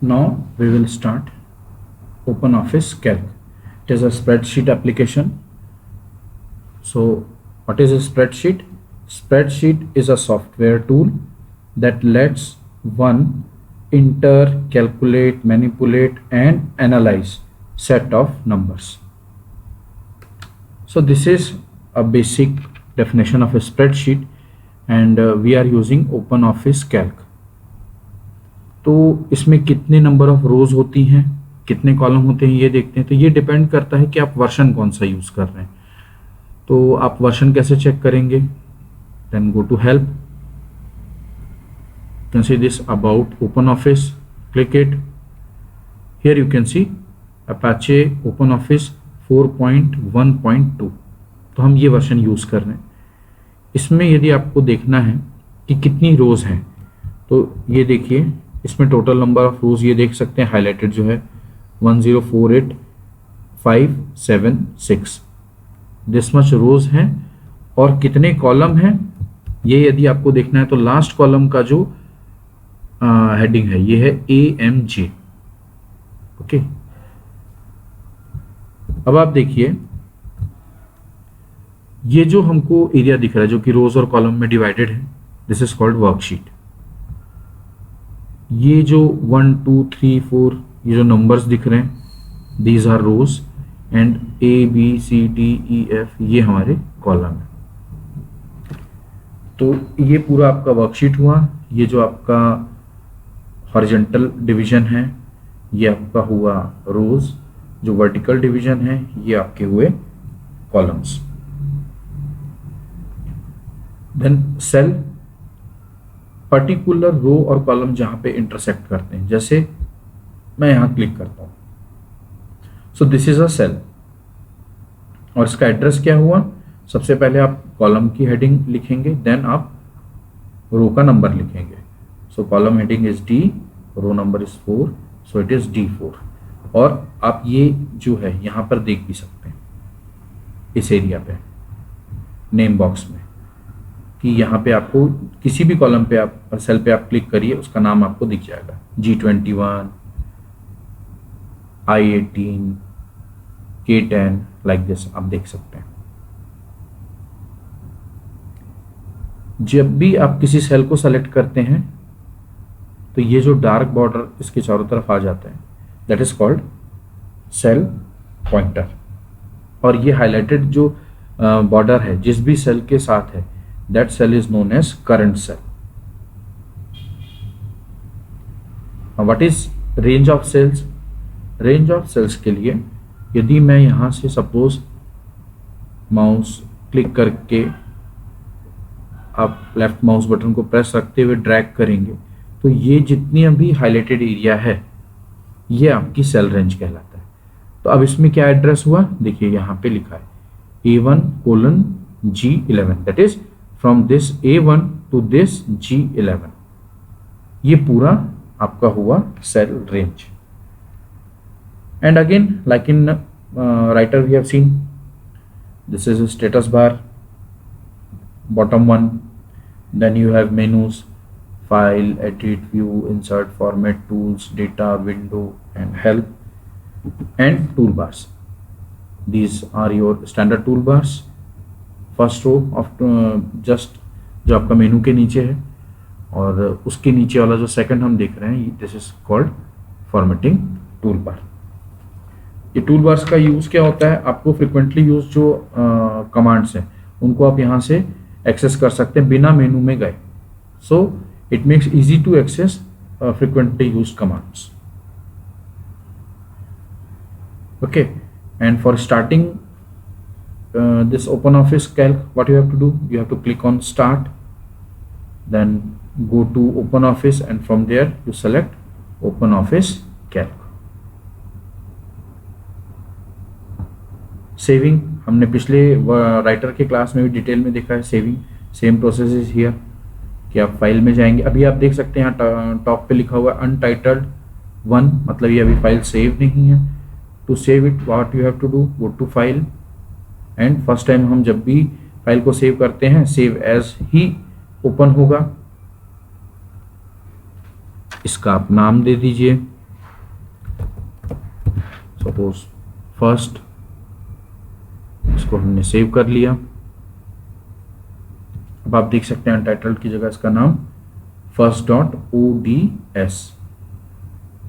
Now we will start OpenOffice Calc. It is a spreadsheet application. So what is a spreadsheet? Spreadsheet is a software tool that lets one enter, calculate, manipulate and analyze set of numbers. So this is a basic definition of a spreadsheet and we are using OpenOffice Calc. तो इसमें कितने number of रोज होती हैं, कितने column होते हैं ये देखते हैं। तो ये डिपेंड करता है कि आप वर्जन कौन सा यूज़ कर रहे हैं। तो आप वर्जन कैसे चेक करेंगे? Then go to help, you can see this about OpenOffice, click it. Here you can see Apache OpenOffice 4.1.2, तो हम ये वर्जन यूज़ कर रहे हैं। इसमें यदि आपको देखना है कि कितनी रोज हैं तो ये देखिए, इसमें टोटल नंबर ऑफ रोज ये देख सकते हैं, हाईलाइटेड जो है 1048576, दिस मच रोज हैं। और कितने कॉलम हैं ये यदि आपको देखना है तो लास्ट कॉलम का जो हेडिंग है ये है AMJ। ओके, अब आप देखिए ये जो हमको एरिया दिख रहा है जो कि रोज और कॉलम में डिवाइडेड है, दिस इज कॉल्ड वर्कशीट। ये जो 1 2 3 4 ये जो नंबर्स दिख रहे हैं, these are rows and ABCDEF ये हमारे कॉलम है। तो ये पूरा आपका वर्कशीट हुआ। ये जो आपका हॉरिजॉन्टल डिवीजन है ये आपका हुआ रोज, जो वर्टिकल डिवीजन है ये आपके हुए columns. Then cell, particular row और कॉलम जहां पे इंटरसेक्ट करते हैं, जैसे मैं यहां क्लिक करता हूं, so this is a cell और इसका एड्रेस क्या हुआ? सबसे पहले आप कॉलम की हेडिंग लिखेंगे, देन आप रो का नंबर लिखेंगे। So column heading is D, row number is 4, so it is D4। और आप ये जो है यहां पर देख भी सकते हैं इस एरिया पे नेम बॉक्स में कि यहाँ पे आपको किसी भी कॉलम पे आप सेल पे आप क्लिक करिए उसका नाम आपको दिख जाएगा, G21, I18, K10, like this आप देख सकते हैं। जब भी आप किसी सेल को सेलेक्ट करते हैं तो ये जो डार्क बॉर्डर इसके चारों तरफ आ जाता है, that is called cell pointer. और ये हाईलाइटेड जो बॉर्डर है जिस भी सेल के साथ है, that cell is known as current cell. Now what is range of cells? Range of cells के लिए यदि मैं यहाँ से सपोज माउस क्लिक करके आप लेफ्ट माउस बटन को प्रेस रखते हुए ड्रैग करेंगे तो ये जितनी अभी हाईलाइटेड एरिया है ये आपकी सेल रेंज कहलाता है। तो अब इसमें क्या एड्रेस हुआ देखिए, यहाँ पे लिखा है A1:G11, that is from this A1 to this G11। ये पूरा आपका हुआ cell range. And again like in Writer we have seen, this is status bar, bottom one, then you have menus, file, edit, view, insert, format, tools, data, window and help and toolbars. These are your standard toolbars. First row of just जो आपका मेनू के नीचे है और उसके नीचे वाला जो सेकंड हम देख रहे हैं this is called formatting tool bar. ये टूल बार्स का यूज़ क्या होता है? आपको फ्रिक्वेंटली यूज जो कमांड्स हैं उनको आप यहाँ से एक्सेस कर सकते हैं बिना मेनू में गए। So it makes easy to access frequently use commands. Okay, and for starting this OpenOffice Calc, what you have to do, you have to click on start, then go to OpenOffice and from there you select OpenOffice Calc. Saving हमने पिछले writer के class में भी detail में देखा है। Saving same process is here कि आप फाइल में जाएंगे, अभी आप देख सकते हैं यहाँ टॉप पे लिखा हुआ है अनटाइटल्ड 1, मतलब ये अभी फाइल सेव नहीं है। To save it what you have to do, go to file and first time हम जब भी फाइल को सेव करते हैं सेव एज ही ओपन होगा। इसका आप नाम दे दीजिए सपोज फर्स्ट, इसको हमने सेव कर लिया। अब आप देख सकते हैं अनटाइटल्ड की जगह इसका नाम first.ods।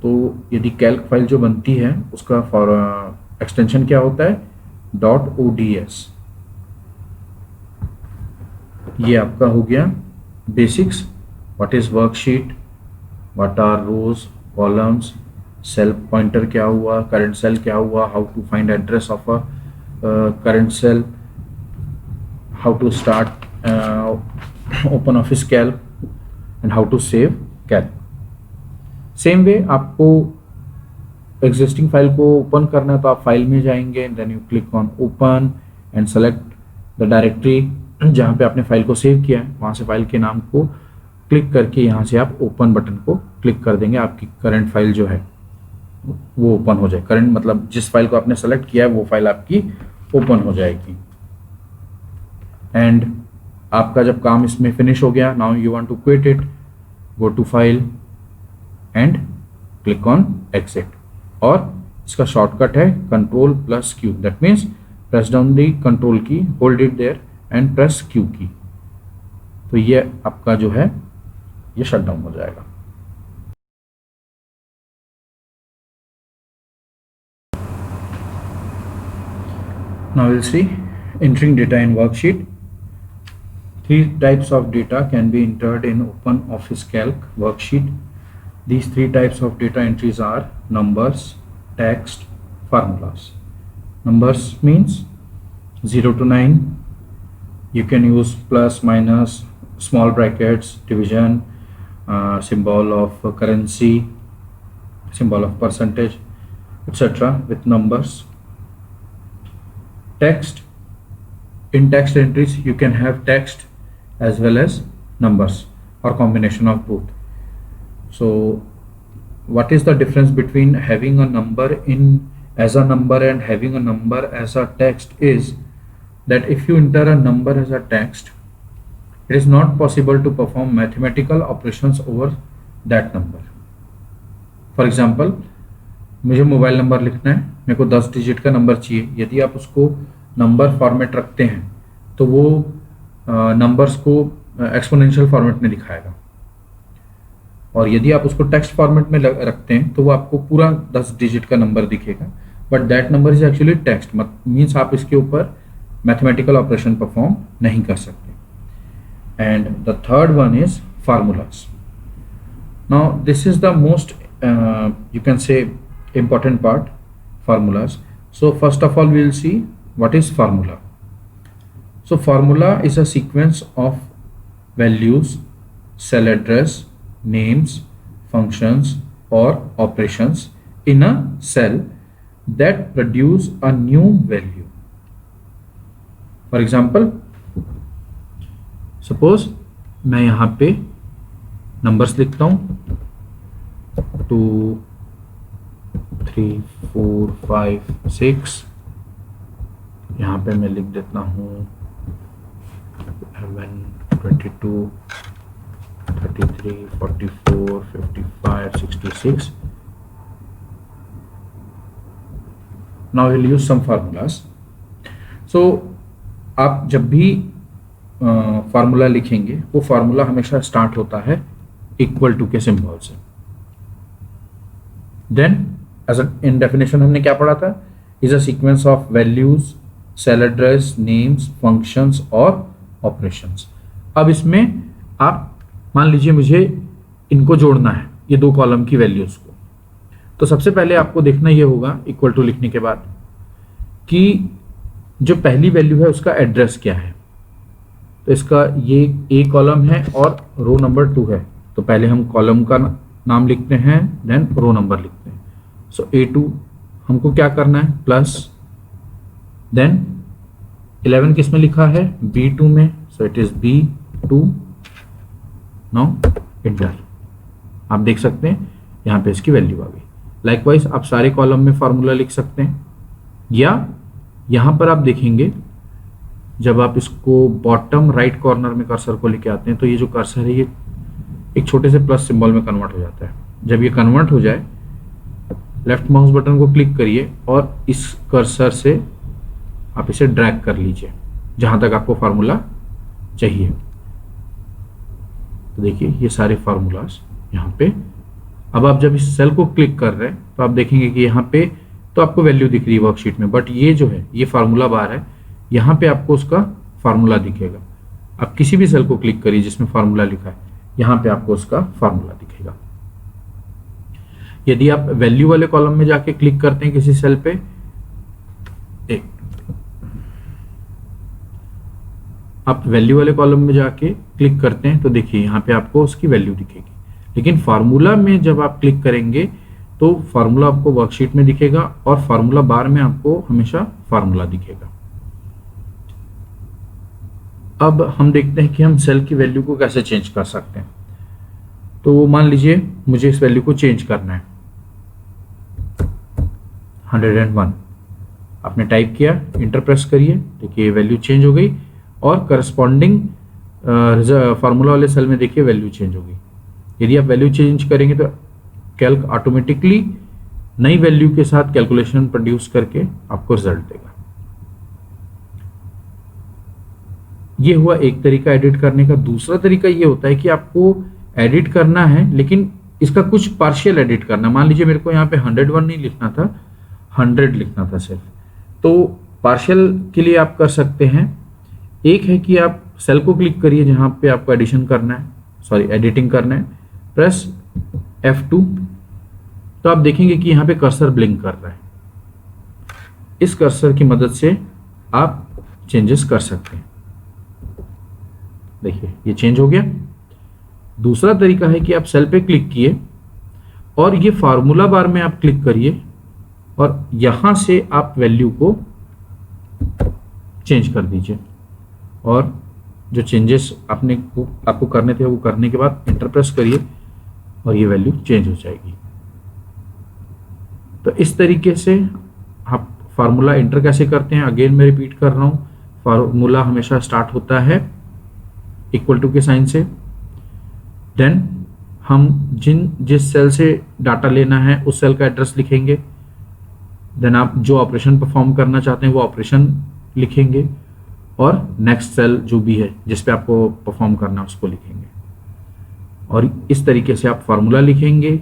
तो यदि कैल्क फाइल जो बनती है उसका एक्सटेंशन क्या होता है, .ods। ये आपका हो गया basics, what is worksheet, what are rows columns, cell pointer क्या हुआ, करंट सेल क्या हुआ, how to find address of a current cell, how to start OpenOffice Calc and how to save Calc. Same way आपको existing file को open करना है तो आप फाइल में जाएंगे, then you click on open and select the directory जहाँ पे आपने फाइल को सेव किया है, वहाँ से फाइल के नाम को क्लिक करके यहाँ से आप ओपन बटन को क्लिक कर देंगे। आपकी करंट फाइल जो है वो ओपन हो जाए। करंट मतलब जिस फाइल को आपने सेलेक्ट किया है वो फाइल आपकी ओपन हो जाएगी। एंड आपका जब काम इसमें फिनिश हो गया, now you want to quit it, go to file and click on exit. और इसका शॉर्टकट है Ctrl+Q, that means press down the control key, hold it there and press Q key. तो ये आपका जो है ये शट डाउन हो जाएगा। Now we'll see entering data in worksheet. 3 types of data can be entered in OpenOffice Calc worksheet. These 3 types of data entries are numbers, text, formulas. Numbers means 0 to 9. You can use plus, minus, small brackets, division, symbol of currency, symbol of percentage, etc. with numbers. Text, in text entries you can have text as well as numbers or combination of both. So what is the difference between having a number in as a number and having a number as a text is that if you enter a number as a text, it is not possible to perform mathematical operations over that number. For example, मुझे mobile number लिखना है, मेरे को 10 digit का number चाहिए। यदि आप उसको नंबर फॉर्मेट रखते हैं तो वो नंबर्स को एक्सपोनेंशियल फॉर्मेट में दिखाएगा, और यदि आप उसको टेक्स्ट फॉर्मेट में रखते हैं तो वो आपको पूरा 10 डिजिट का नंबर दिखेगा, but that number is actually text, means आप इसके ऊपर मैथमेटिकल ऑपरेशन परफॉर्म नहीं कर सकते। And the third one is formulas. Now this is the most you can say important part, formulas. So first of all we will see what is formula. So formula is a sequence of values, cell address, names, functions or operations in a cell that produce a new value. For example, suppose मैं यहाँ पे numbers लिखता हूँ 2 3 4 5 6, यहाँ पे मैं लिख देता हूँ 11 22 33 44 55 66। Now we'll use some formulas. So आप जब भी फार्मूला लिखेंगे वो फार्मूला हमेशा स्टार्ट होता है इक्वल टू के सिंबल से। देन एज इन डेफिनेशन हमने क्या पढ़ा था, is a sequence of values, cell address, names, functions और ऑपरेशंस। अब इसमें आप मान लीजिए मुझे इनको जोड़ना है, ये 2 कॉलम की वैल्यूज को, तो सबसे पहले आपको देखना ये होगा इक्वल टू लिखने के बाद कि जो पहली वैल्यू है उसका एड्रेस क्या है। तो इसका ये ए कॉलम है और रो नंबर 2 है, तो पहले हम कॉलम का नाम लिखते हैं, देन रो नंबर लिखते हैं। सो A2 हमको क्या करना है प्लस, देन 11 किस में लिखा है, B2 में, सो it is B2। Now inter, आप देख सकते हैं यहाँ पे इसकी वैल्यू आ गई। लाइकवाइज आप सारे कॉलम में फार्मूला लिख सकते हैं, या यहाँ पर आप देखेंगे जब आप इसको बॉटम राइट कॉर्नर में कर्सर को लेके आते हैं तो ये जो कर्सर है ये एक छोटे से प्लस सिंबल में कन्वर्ट हो जाता है। जब ये कन्वर्ट हो जाए लेफ्ट माउस बटन को क्लिक करिए और इस कर्सर से आप इसे ड्रैग कर लीजिए जहां तक आपको फार्मूला चाहिए। तो देखिए ये सारे फार्मूलाज यहाँ पे। अब आप जब इस सेल को क्लिक कर रहे हैं तो आप देखेंगे कि यहाँ पे तो आपको वैल्यू दिख रही है वर्कशीट में, बट ये जो है ये फार्मूला बार है, यहाँ पे आपको उसका फार्मूला दिखेगा। आप किसी भी सेल को क्लिक करिए जिसमें फार्मूला लिखा है, यहाँ पे आपको उसका फार्मूला दिखेगा। यदि आप वैल्यू वाले कॉलम में जाके क्लिक करते हैं किसी सेल पे, आप वैल्यू वाले कॉलम में जाके क्लिक करते हैं तो देखिए यहाँ पे आपको उसकी वैल्यू दिखेगी। लेकिन फार्मूला में जब आप क्लिक करेंगे तो फार्मूला आपको वर्कशीट में दिखेगा और फार्मूला बार में आपको हमेशा फार्मूला दिखेगा। अब हम देखते हैं कि हम सेल की वैल्यू को कैसे चेंज कर सकते हैं। तो मान लीजिए मुझे इस वैल्यू को चेंज करना है, 101 आपने टाइप किया, इंटर प्रेस करिए, देखिए वैल्यू चेंज हो गई और करस्पॉन्डिंग फार्मूला वाले सेल में देखिए वैल्यू चेंज हो गई। यदि आप वैल्यू चेंज करेंगे तो कैल्क ऑटोमेटिकली नई वैल्यू के साथ कैलकुलेशन प्रोड्यूस करके आपको रिजल्ट देगा। ये हुआ एक तरीका एडिट करने का। दूसरा तरीका ये होता है कि आपको एडिट करना है लेकिन इसका कुछ पार्शियल एडिट करना। मान लीजिए मेरे को यहाँ पे 101 नहीं लिखना था, 100 लिखना था सिर्फ। तो पार्शियल के लिए आप कर सकते हैं, एक है कि आप सेल को क्लिक करिए जहां पे आपको एडिशन करना है, सॉरी एडिटिंग करना है, प्रेस F2, तो आप देखेंगे कि यहाँ पे कर्सर ब्लिंक कर रहा है। इस कर्सर की मदद से आप चेंजेस कर सकते हैं। देखिए ये चेंज हो गया। दूसरा तरीका है कि आप सेल पे क्लिक किए और ये फार्मूला बार में आप क्लिक करिए और यहां से आप वैल्यू को चेंज कर दीजिए और जो चेंजेस आपको करने थे वो करने के बाद इंटर प्रेस करिए और ये वैल्यू चेंज हो जाएगी। तो इस तरीके से आप फार्मूला इंटर कैसे करते हैं, अगेन मैं रिपीट कर रहा हूं, फार्मूला हमेशा स्टार्ट होता है इक्वल टू के साइन से। देन हम जिस सेल से डाटा लेना है उस सेल का एड्रेस लिखेंगे। देन आप जो ऑपरेशन परफॉर्म करना चाहते हैं वो ऑपरेशन लिखेंगे और नेक्स्ट सेल जो भी है जिस पे आपको परफॉर्म करना है उसको लिखेंगे। और इस तरीके से आप फार्मूला लिखेंगे।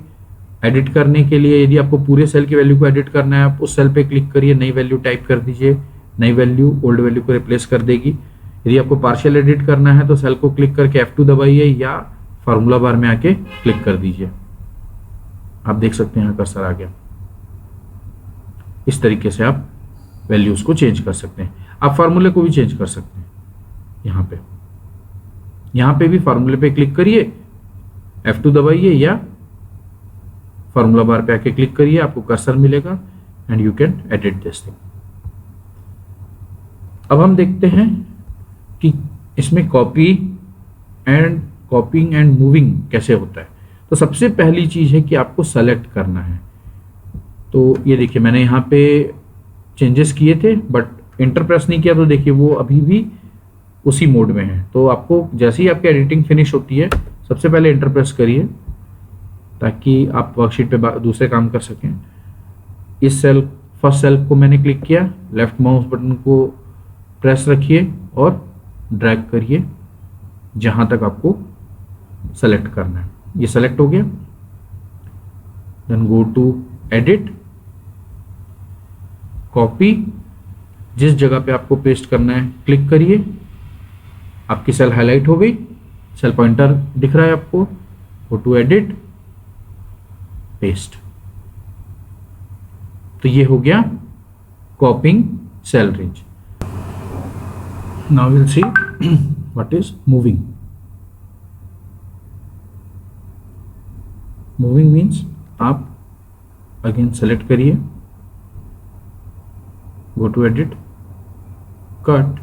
एडिट करने के लिए यदि आपको पूरे सेल की वैल्यू को एडिट करना है, आप उस सेल पे क्लिक करिए, नई वैल्यू टाइप कर दीजिए, नई वैल्यू ओल्ड वैल्यू को रिप्लेस कर देगी। यदि आपको पार्शियल एडिट करना है तो सेल को क्लिक करके F2 दबाइए या फार्मूला बार में आके क्लिक कर दीजिए। आप देख सकते हैं यहाँ कर्सर आ गया। इस तरीके से आप वैल्यूज को चेंज कर सकते हैं। आप फार्मूले को भी चेंज कर सकते हैं। यहाँ पे भी फार्मूले पे क्लिक करिए, F2 दबाइए या फार्मूला बार पे आके क्लिक करिए, आपको कर्सर मिलेगा and you can edit this thing. अब हम देखते हैं कि इसमें कॉपिंग एंड मूविंग कैसे होता है। तो सबसे पहली चीज है कि आपको सेलेक्ट करना है। तो ये देखिए मैंने यहाँ पे चेंजेस किए थे बट इंटर प्रेस नहीं किया, तो देखिए वो अभी भी उसी मोड में है। तो आपको जैसे ही आपकी एडिटिंग फिनिश होती है सबसे पहले इंटर प्रेस करिए ताकि आप वर्कशीट पे दूसरे काम कर सकें। इस फर्स्ट सेल को मैंने क्लिक किया, लेफ्ट माउस बटन को प्रेस रखिए और ड्रैग करिए जहां तक आपको सेलेक्ट करना है। ये सेलेक्ट हो गया। Then go to edit, copy, जिस जगह पे आपको पेस्ट करना है क्लिक करिए। आपकी सेल हाईलाइट हो गई, सेल पॉइंटर दिख रहा है आपको। Go to edit, paste. तो ये हो गया copying cell range. Now will see what is moving. Moving means आप अगेन सेलेक्ट करिए, गो टू एडिट, कट,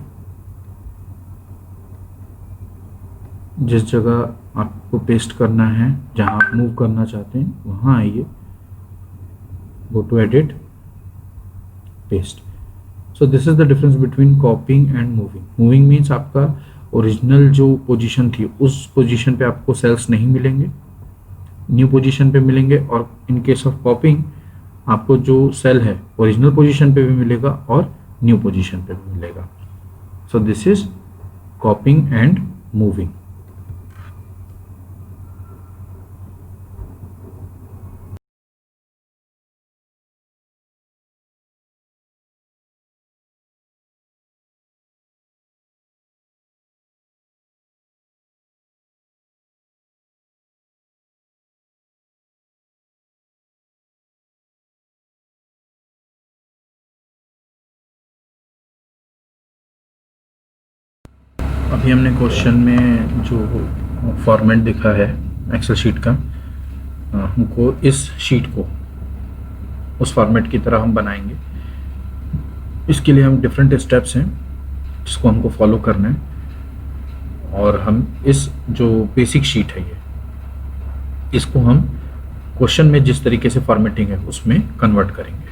जिस जगह आपको पेस्ट करना है, जहां आप मूव करना चाहते हैं वहां आइए, go to edit, paste. So this is the difference between copying and moving. Moving means आपका ओरिजिनल जो पोजीशन थी उस पोजीशन पे आपको सेल्स नहीं मिलेंगे, न्यू पोजीशन पे मिलेंगे। और इन केस ऑफ कॉपिंग आपको जो सेल है ओरिजिनल पोजीशन पे भी मिलेगा और न्यू पोजीशन पे भी मिलेगा। सो दिस इज कॉपिंग एंड मूविंग। अभी हमने क्वेश्चन में जो फॉर्मेट दिखा है एक्सेल शीट का, हमको इस शीट को उस फॉर्मेट की तरह हम बनाएंगे। इसके लिए हम डिफरेंट स्टेप्स हैं जिसको हमको फॉलो करना है, और हम इस जो बेसिक शीट है इसको हम क्वेश्चन में जिस तरीके से फॉर्मेटिंग है उसमें कन्वर्ट करेंगे।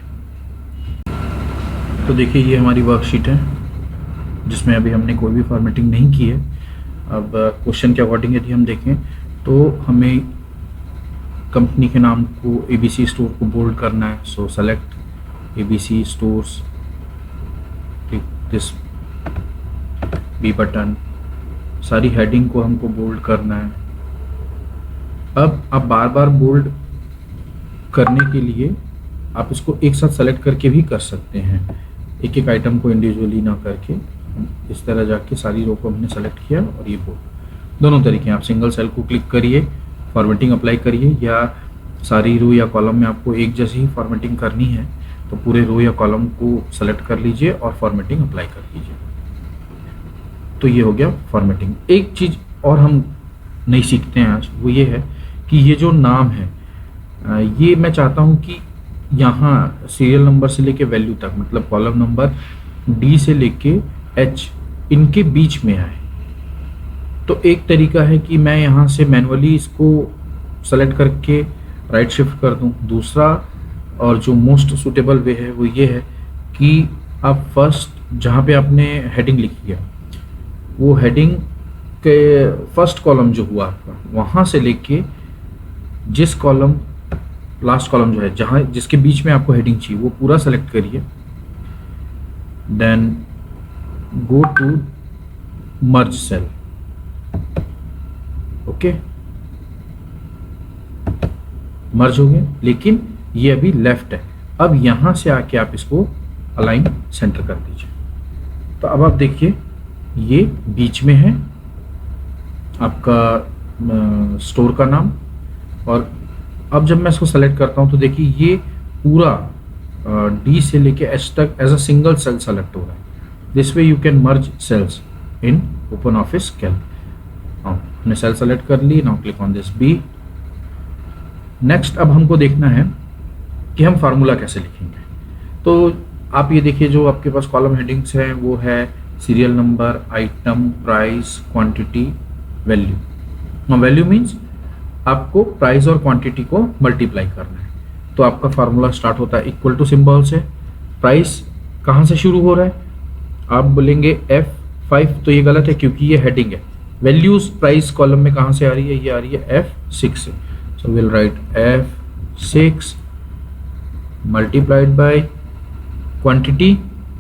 तो देखिए ये हमारी वर्कशीट है जिसमें अभी हमने कोई भी फॉर्मेटिंग नहीं की है। अब क्वेश्चन के अकॉर्डिंग यदि हम देखें तो हमें कंपनी के नाम को ABC स्टोर को बोल्ड करना है। So select ABC stores, click this B button. सारी हेडिंग को हमको बोल्ड करना है। अब आप बार बार बोल्ड करने के लिए आप इसको एक साथ सेलेक्ट करके भी कर सकते हैं, एक एक आइटम को इंडिविजुअली ना करके। इस तरह जाके सारी रो को हमने सेलेक्ट किया और ये बोल्ड, दोनों तरीके हैं। आप सिंगल सेल को क्लिक करिए, फॉर्मेटिंग अप्लाई करिए, या सारी रो या कॉलम में आपको एक जैसी ही फॉर्मेटिंग करनी है तो पूरे रो या कॉलम को सेलेक्ट कर लीजिए और फॉर्मेटिंग अप्लाई कर लीजिए। तो ये हो गया फॉर्मेटिंग। एक चीज़ और हम नहीं सीखते हैं आज, वो ये है कि ये जो नाम है ये मैं चाहता हूँ कि यहाँ सीरियल नंबर से लेके वैल्यू तक, मतलब कॉलम नंबर D से लेके H इनके बीच में आए। तो एक तरीका है कि मैं यहाँ से मैनुअली इसको सेलेक्ट करके राइट शिफ्ट कर दूँ। दूसरा और जो मोस्ट सूटेबल वे है वो ये है कि आप फर्स्ट जहाँ पे आपने हेडिंग लिखी है वो हेडिंग के फर्स्ट कॉलम जो हुआ आपका, वहाँ से लेके जिस कॉलम लास्ट कॉलम जो है जहाँ जिसके बीच में आपको हेडिंग चाहिए वो पूरा सेलेक्ट करिए। Then go to merge cell. Okay, merge हो गया, लेकिन ये अभी लेफ्ट है। अब यहां से आके आप इसको अलाइन सेंटर कर दीजिए। तो अब आप देखिए ये बीच में है आपका स्टोर का नाम। और अब जब मैं इसको सेलेक्ट करता हूं तो देखिए ये पूरा D से लेके H तक as a single cell select हो रहा है। This way you can merge cells in OpenOffice Calc. हमने सेल सेलेक्ट कर ली। Now click on this B। Next अब हमको देखना है कि हम फार्मूला कैसे लिखेंगे। तो आप ये देखिए जो आपके पास कॉलम हेडिंग्स हैं वो है serial number, item, price, quantity, value. Now value means आपको प्राइस और क्वांटिटी को मल्टीप्लाई करना है। तो आपका फार्मूला स्टार्ट होता है इक्वल टू सिंबल से। प्राइस कहाँ से शुरू हो रहा है, आप बोलेंगे F5, तो ये गलत है क्योंकि ये हेडिंग है। वैल्यूज प्राइस कॉलम में कहाँ से आ रही है, ये आ रही है F6 से। So will write F6 multiplied by quantity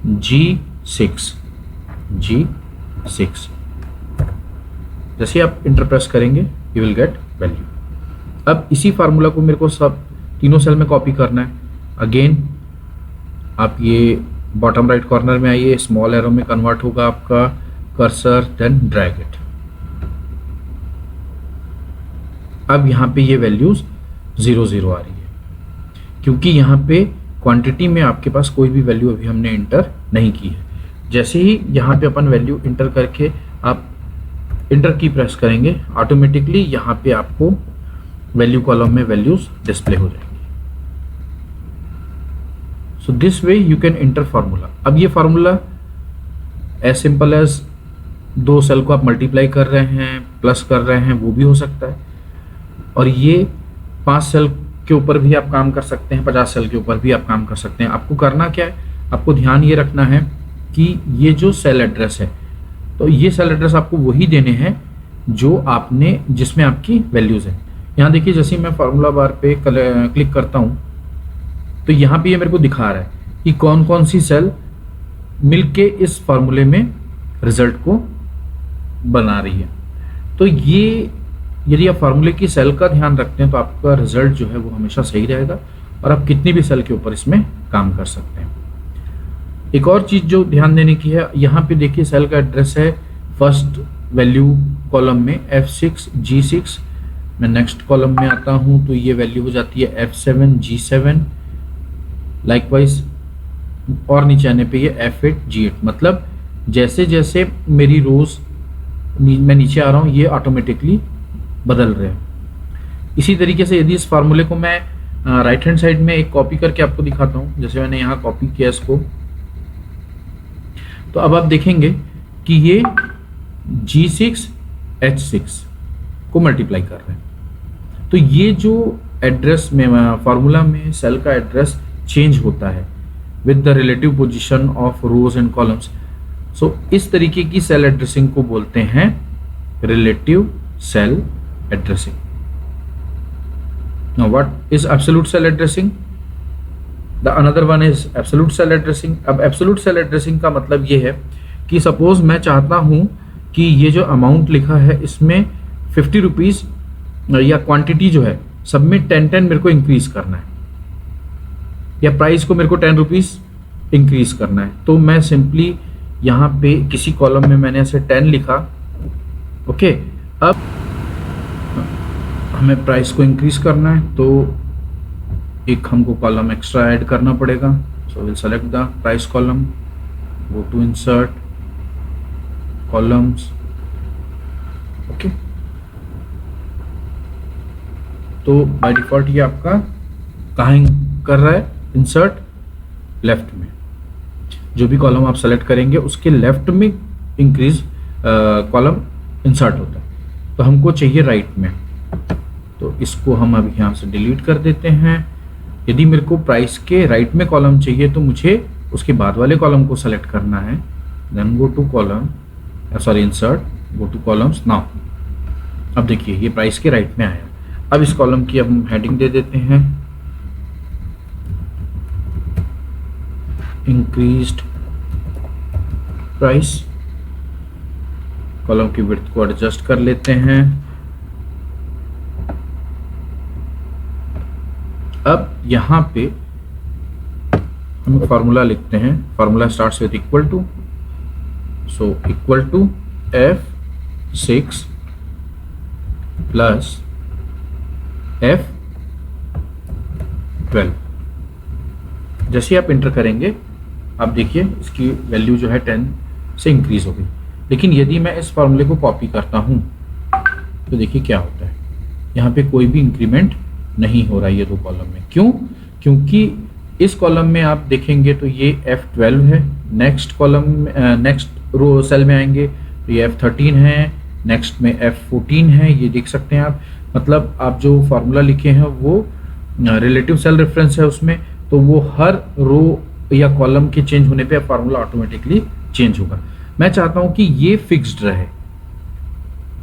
G6। जैसे आप इंटर प्रेस करेंगे यू विल गेट वैल्यू। अब इसी फार्मूला को मेरे को सब तीनों सेल में कॉपी करना है। अगेन आप ये बॉटम राइट कॉर्नर में आइए, स्मॉल एरो में कन्वर्ट होगा आपका कर्सर, देन ड्रैग इट। अब यहाँ पे ये वैल्यूज 0 0 आ रही है क्योंकि यहाँ पे क्वांटिटी में आपके पास कोई भी वैल्यू अभी हमने इंटर नहीं की है। जैसे ही यहाँ पे अपन वैल्यू इंटर करके आप इंटर की प्रेस करेंगे, ऑटोमेटिकली यहाँ पे आपको वैल्यू कॉलम में वैल्यूज डिस्प्ले हो जाएंगी। So this way you can enter formula. अब ये formula as simple as 2 cell को आप मल्टीप्लाई कर रहे हैं, प्लस कर रहे हैं, वो भी हो सकता है। और ये 5 सेल के ऊपर भी आप काम कर सकते हैं, 50 सेल के ऊपर भी आप काम कर सकते हैं। आपको करना क्या है, आपको ध्यान ये रखना है कि ये जो सेल एड्रेस है, तो ये सेल एड्रेस आपको वही देने हैं जो आपने जिसमें आपकी वैल्यूज है। यहाँ देखिए जैसे ही मैं फार्मूला बार पे क्लिक करता हूँ तो यहाँ पे ये मेरे को दिखा रहा है कि कौन कौन सी सेल मिलके इस फॉर्मूले में रिजल्ट को बना रही है। तो ये यदि आप फार्मूले की सेल का ध्यान रखते हैं तो आपका रिजल्ट जो है वो हमेशा सही रहेगा और आप कितनी भी सेल के ऊपर इसमें काम कर सकते हैं। एक और चीज जो ध्यान देने की है, यहाँ पे देखिए सेल का एड्रेस है फर्स्ट वैल्यू कॉलम में F6 G6। मैं नेक्स्ट कॉलम में आता हूँ तो ये वैल्यू हो जाती है F7 G7, लाइकवाइज और नीचे आने पे ये F8 G8। मतलब जैसे जैसे मेरी रोज मैं नीचे आ रहा हूँ ये ऑटोमेटिकली बदल रहे हैं। इसी तरीके से यदि इस फार्मूले को मैं राइट हैंड साइड में एक कॉपी करके आपको दिखाता हूँ, जैसे मैंने यहाँ कॉपी किया इसको, तो अब आप देखेंगे कि ये G6 H6 को मल्टीप्लाई कर रहे हैं। तो ये जो एड्रेस में फार्मूला में सेल का एड्रेस चेंज होता है with the relative position of rows and columns. So इस तरीके की सेल एड्रेसिंग को बोलते हैं relative cell addressing. Now what is absolute cell addressing? The another one is absolute cell addressing। अब absolute cell addressing का मतलब ये है कि सपोज मैं चाहता हूं कि ये जो अमाउंट लिखा है इसमें 50 रुपीज या क्वांटिटी जो है सब में 10 मेरे को इंक्रीज करना है या प्राइस को मेरे को 10 रुपीज इंक्रीज करना है। तो मैं सिंपली यहाँ पे किसी कॉलम में मैंने ऐसे 10 लिखा, ओके। अब हमें प्राइस को इंक्रीज करना है तो एक हमको कॉलम एक्स्ट्रा ऐड करना पड़ेगा। So will select the price column, go to insert columns, okay. तो बाय डिफॉल्ट ये आपका कहाँ कर रहा है, इंसर्ट लेफ्ट में। जो भी कॉलम आप सेलेक्ट करेंगे उसके लेफ्ट में इंक्रीज कॉलम इंसर्ट होता है, तो हमको चाहिए राइट में। तो इसको हम अभी यहाँ से डिलीट कर देते हैं। यदि मेरे को प्राइस के राइट में कॉलम चाहिए तो मुझे उसके बाद वाले कॉलम को सेलेक्ट करना है, then go to column, sorry insert, go to columns now. अब देखिए ये प्राइस के राइट में आया। अब इस कॉलम की अब हम हेडिंग दे देते हैं इंक्रीज्ड प्राइस। कॉलम की विड्थ को एडजस्ट कर लेते हैं। अब यहाँ पे हम फॉर्मूला लिखते हैं, formula starts with equal to, so equal to F6 plus F12। जैसे आप इंटर करेंगे आप देखिए इसकी वैल्यू जो है 10 से इंक्रीज हो गई। लेकिन यदि मैं इस फॉर्मूले को कॉपी करता हूं तो देखिए क्या होता है, यहाँ पे कोई भी इंक्रीमेंट नहीं हो रहा है ये दो कॉलम में। क्यों? क्योंकि इस कॉलम में आप देखेंगे तो ये F12 है, next column next row cell में आएंगे तो ये F13 है, नेक्स्ट में F14 है, ये देख सकते हैं आप। मतलब आप जो फार्मूला लिखे हैं वो रिलेटिव सेल रेफरेंस है उसमें, तो वो हर रो या कॉलम के चेंज होने पे फार्मूला ऑटोमेटिकली चेंज होगा। मैं चाहता हूं कि ये फिक्स्ड रहे,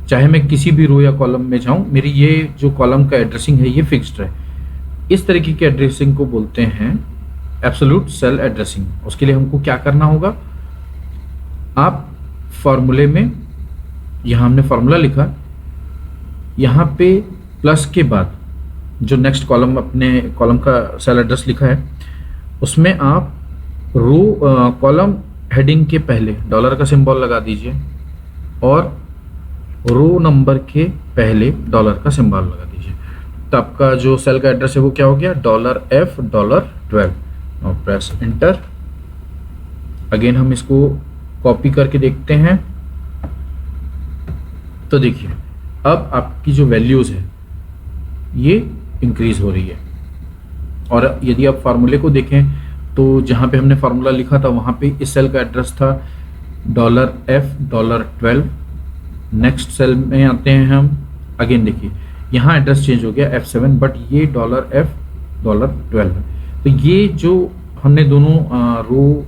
चाहे मैं किसी भी रो या कॉलम में जाऊं, मेरी ये जो कॉलम का एड्रेसिंग है ये फिक्स्ड रहे। इस तरीके की एड्रेसिंग को बोलते हैं एब्सोल्यूट सेल एड्रेसिंग। उसके लिए हमको क्या करना होगा, आप फॉर्मूले में, यहाँ हमने फॉर्मूला लिखा, यहाँ पे प्लस के बाद जो नेक्स्ट कॉलम अपने कॉलम का सेल एड्रेस लिखा है उसमें आप रो कॉलम हेडिंग के पहले डॉलर का सिंबल लगा दीजिए और रो नंबर के पहले डॉलर का सिंबल लगा दीजिए। तो आपका जो सेल का एड्रेस है वो क्या हो गया, $F12। और प्रेस एंटर। अगेन हम इसको कॉपी करके देखते हैं तो देखिए अब आपकी जो वैल्यूज है ये इंक्रीज हो रही है। और यदि आप फार्मूले को देखें तो जहाँ पे हमने फार्मूला लिखा था वहाँ पे इस सेल का एड्रेस था $F12। नेक्स्ट सेल में आते हैं हम, अगेन देखिए यहाँ एड्रेस चेंज हो गया F7, बट ये $F12 है। तो ये जो हमने दोनों रो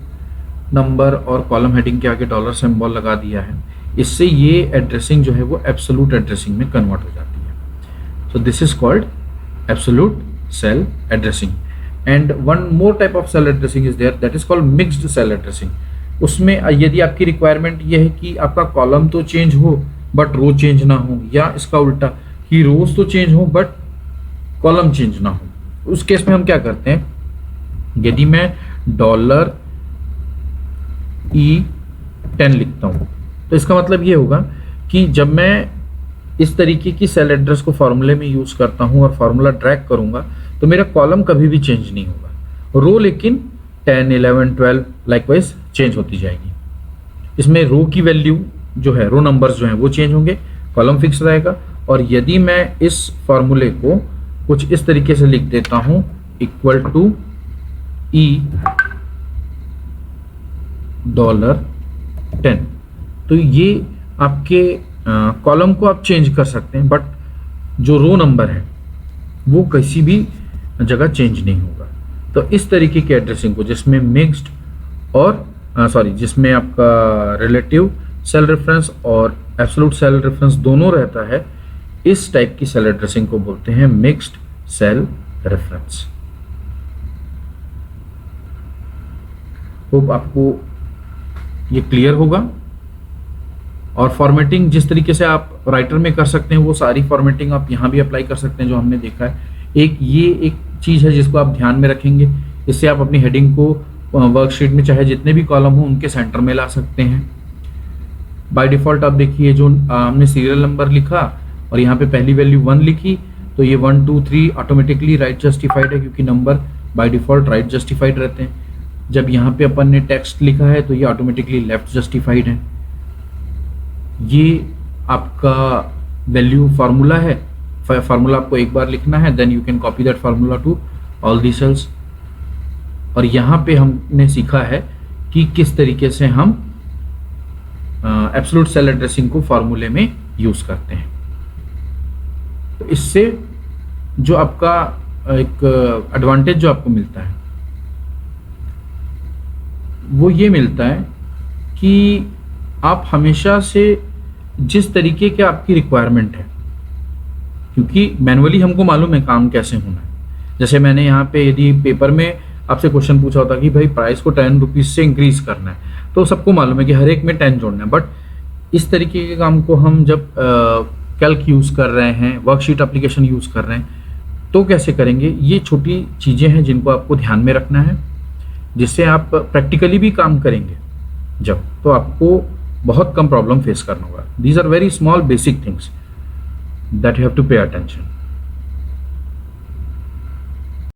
नंबर और कॉलम हेडिंग के आगे डॉलर सिंबल लगा दिया है, इससे ये एड्रेसिंग जो है वो एब्सोल्यूट एड्रेसिंग में कन्वर्ट हो जाती है। So this is called absolute cell addressing. And one more type of cell addressing is there, that is called mixed cell addressing. उसमें यदि आपकी रिक्वायरमेंट ये है कि आपका कॉलम तो चेंज हो बट रो चेंज ना हो, या इसका उल्टा कि रोज तो चेंज हो बट कॉलम चेंज ना हो, उस केस में हम क्या करते हैं, यदि मैं $E10 लिखता हूं तो इसका मतलब ये होगा कि जब मैं इस तरीके की सेल एड्रेस को फॉर्मूले में यूज करता हूं और फॉर्मूला ड्रैग करूंगा तो मेरा कॉलम कभी भी चेंज नहीं होगा, रो लेकिन 10, 11, 12 लाइकवाइज चेंज होती जाएगी। इसमें रो की वैल्यू जो है, रो नंबर्स जो हैं वो चेंज होंगे, कॉलम फिक्स रहेगा। और यदि मैं इस फॉर्मूले को कुछ इस तरीके से लिख देता हूं, इक्वल टू $10, तो ये आपके कॉलम को आप चेंज कर सकते हैं बट जो रो नंबर है वो किसी भी जगह चेंज नहीं होगा। तो इस तरीके के एड्रेसिंग को, जिसमें मिक्स्ड और जिसमें आपका रिलेटिव सेल रेफरेंस और एब्सोल्यूट सेल रेफरेंस दोनों रहता है, इस टाइप की सेल एड्रेसिंग को बोलते हैं मिक्स्ड सेल रेफरेंस। होप आपको ये क्लियर होगा। और फॉर्मेटिंग जिस तरीके से आप राइटर में कर सकते हैं वो सारी फॉर्मेटिंग आप यहाँ भी अप्लाई कर सकते हैं जो हमने देखा है। एक चीज़ है जिसको आप ध्यान में रखेंगे, इससे आप अपनी हेडिंग को वर्कशीट में चाहे जितने भी कॉलम हो उनके सेंटर में ला सकते हैं। बाय डिफ़ॉल्ट आप देखिए जो हमने सीरियल नंबर लिखा और यहाँ पे पहली वैल्यू 1 लिखी तो ये 1, 2, 3 ऑटोमेटिकली राइट जस्टिफाइड है, क्योंकि number by default right justified रहते हैं। जब यहाँ पे अपन ने टेक्स्ट लिखा है तो ये ऑटोमेटिकली लेफ्ट जस्टिफाइड है। ये आपका वैल्यू फार्मूला है, फार्मूला आपको एक बार लिखना है, then you can copy that formula to all the cells. और यहाँ पे हमने सीखा है कि किस तरीके से हम एब्सोल्यूट सेल एड्रेसिंग को फार्मूले में यूज करते हैं। तो इससे जो आपका एक एडवांटेज जो आपको मिलता है वो ये मिलता है कि आप हमेशा से जिस तरीके के आपकी रिक्वायरमेंट है, क्योंकि मैनुअली हमको मालूम है काम कैसे होना है। जैसे मैंने यहाँ पे यदि पेपर में आपसे क्वेश्चन पूछा होता कि भाई प्राइस को 10 रुपीज़ से इंक्रीज करना है, तो सबको मालूम है कि हर एक में 10 जोड़ना है। बट इस तरीके के काम को हम जब कैल्क यूज़ कर रहे हैं, वर्कशीट एप्लीकेशन यूज़ कर रहे हैं, तो कैसे करेंगे? ये छोटी चीज़ें हैं जिनको आपको ध्यान में रखना है, जिससे आप प्रैक्टिकली भी काम करेंगे जब, तो आपको बहुत कम प्रॉब्लम फेस करना होगा। These are very small basic things that you have to pay attention.